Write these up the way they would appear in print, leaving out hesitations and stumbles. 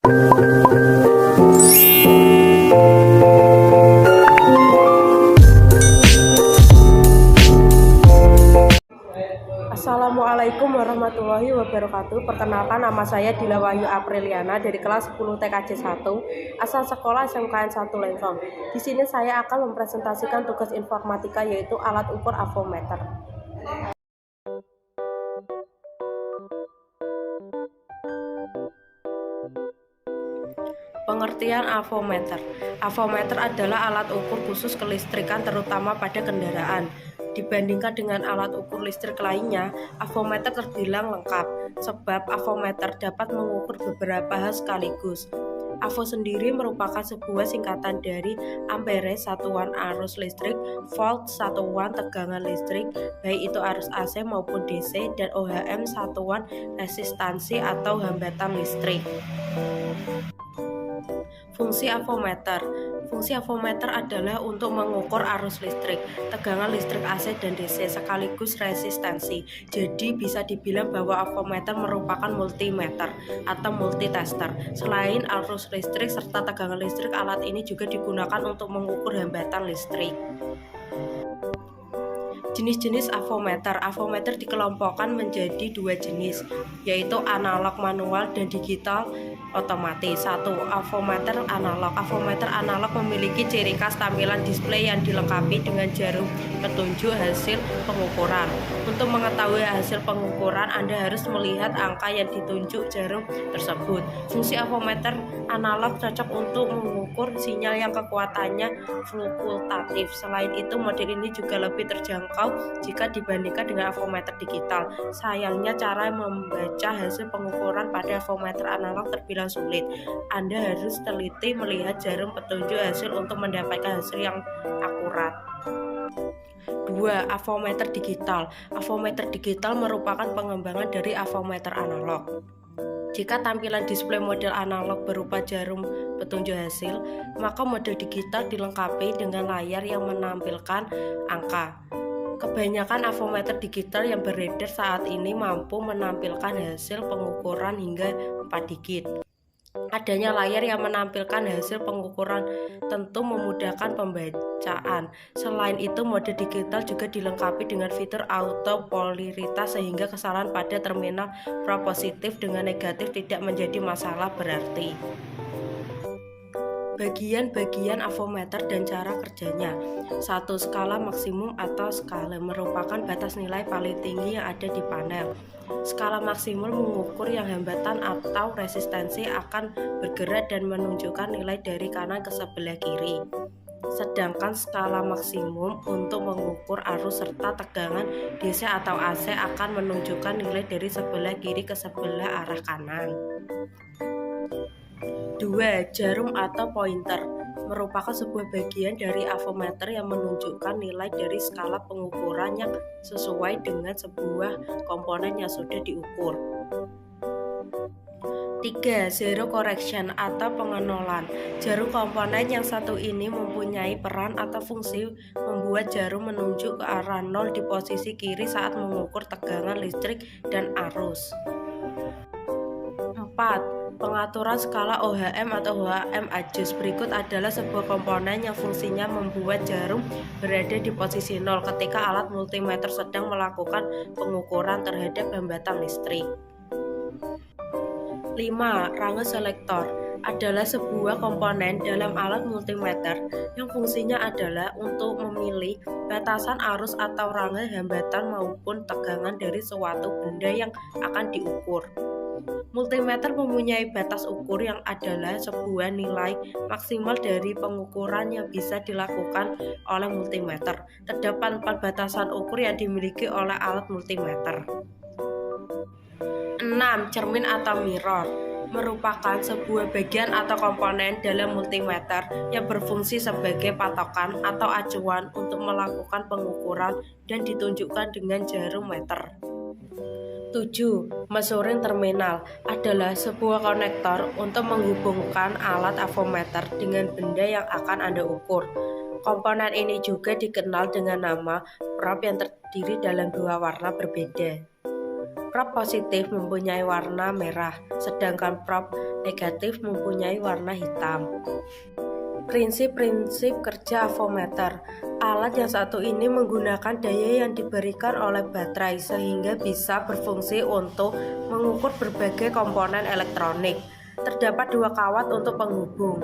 Assalamualaikum warahmatullahi wabarakatuh. Perkenalkan, nama saya Dila Wahyu Apriliana dari kelas 10 TKJ 1 asal sekolah SMKN 1 Lengkong. Di sini saya akan mempresentasikan tugas informatika yaitu alat ukur avometer. Pengertian avometer. Avometer adalah alat ukur khusus kelistrikan terutama pada kendaraan. Dibandingkan dengan alat ukur listrik lainnya, avometer terbilang lengkap sebab avometer dapat mengukur beberapa hal sekaligus. Avo sendiri merupakan sebuah singkatan dari ampere satuan arus listrik, volt satuan tegangan listrik, baik itu arus AC maupun DC, dan OHM satuan resistansi atau hambatan listrik. Fungsi avometer. Fungsi avometer adalah untuk mengukur arus listrik, tegangan listrik AC dan DC sekaligus resistansi. Jadi bisa dibilang bahwa avometer merupakan multimeter atau multitester. Selain arus listrik serta tegangan listrik, alat ini juga digunakan untuk mengukur hambatan listrik. Jenis-jenis avometer. Avometer dikelompokkan menjadi dua jenis, yaitu analog manual dan digital otomatis. 1. Avometer analog. Avometer analog memiliki ciri khas tampilan display yang dilengkapi dengan jarum petunjuk hasil pengukuran. Untuk mengetahui hasil pengukuran, Anda harus melihat angka yang ditunjuk jarum tersebut. Fungsi avometer analog cocok untuk mengukur sinyal yang kekuatannya fluktuatif. Selain itu, model ini juga lebih terjangkau jika dibandingkan dengan avometer digital. Sayangnya, cara membaca hasil pengukuran pada avometer analog terbilang sulit. Anda harus teliti melihat jarum petunjuk hasil untuk mendapatkan hasil yang akurat. 2. Avometer digital. Avometer digital merupakan pengembangan dari avometer analog. Jika tampilan display model analog berupa jarum petunjuk hasil, maka model digital dilengkapi dengan layar yang menampilkan angka. Kebanyakan avometer digital yang beredar saat ini mampu menampilkan hasil pengukuran hingga 4 digit. Adanya layar yang menampilkan hasil pengukuran tentu memudahkan pembacaan. Selain itu, mode digital juga dilengkapi dengan fitur auto polaritas sehingga kesalahan pada terminal pro positif dengan negatif tidak menjadi masalah berarti. Bagian-bagian avometer dan cara kerjanya. 1. Skala maksimum atau skala merupakan batas nilai paling tinggi yang ada di panel. Skala maksimum mengukur yang hambatan atau resistansi akan bergerak dan menunjukkan nilai dari kanan ke sebelah kiri. Sedangkan skala maksimum untuk mengukur arus serta tegangan DC atau AC akan menunjukkan nilai dari sebelah kiri ke sebelah arah kanan. 2. Jarum atau pointer merupakan sebuah bagian dari avometer yang menunjukkan nilai dari skala pengukuran yang sesuai dengan sebuah komponen yang sudah diukur. 3. Zero correction atau pengenolan. Jarum komponen yang satu ini mempunyai peran atau fungsi membuat jarum menunjuk ke arah 0 di posisi kiri saat mengukur tegangan listrik dan arus. 4. Pengaturan skala OHM atau OHM adjust. Berikut adalah sebuah komponen yang fungsinya membuat jarum berada di posisi 0 ketika alat multimeter sedang melakukan pengukuran terhadap hambatan listrik. 5. Range selektor adalah sebuah komponen dalam alat multimeter yang fungsinya adalah untuk memilih batasan arus atau range hambatan maupun tegangan dari suatu benda yang akan diukur. Multimeter mempunyai batas ukur yang adalah sebuah nilai maksimal dari pengukuran yang bisa dilakukan oleh multimeter. Terdapat 4 batasan ukur yang dimiliki oleh alat multimeter. 6. Cermin atau mirror merupakan sebuah bagian atau komponen dalam multimeter yang berfungsi sebagai patokan atau acuan untuk melakukan pengukuran dan ditunjukkan dengan jarum meter. 7. Measuring terminal adalah sebuah konektor untuk menghubungkan alat avometer dengan benda yang akan Anda ukur. Komponen ini juga dikenal dengan nama probe yang terdiri dalam 2 warna berbeda. Prop positif mempunyai warna merah, sedangkan prop negatif mempunyai warna hitam. Prinsip-prinsip kerja avometer. Alat yang satu ini menggunakan daya yang diberikan oleh baterai sehingga bisa berfungsi untuk mengukur berbagai komponen elektronik. Terdapat dua kawat untuk penghubung.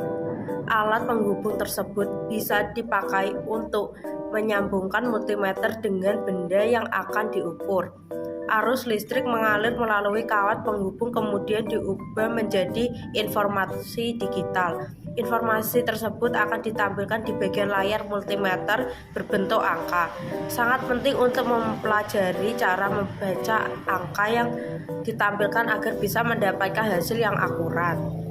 Alat penghubung tersebut bisa dipakai untuk menyambungkan multimeter dengan benda yang akan diukur. Arus listrik mengalir melalui kawat penghubung kemudian diubah menjadi informasi digital. Informasi tersebut akan ditampilkan di bagian layar multimeter berbentuk angka. Sangat penting untuk mempelajari cara membaca angka yang ditampilkan agar bisa mendapatkan hasil yang akurat.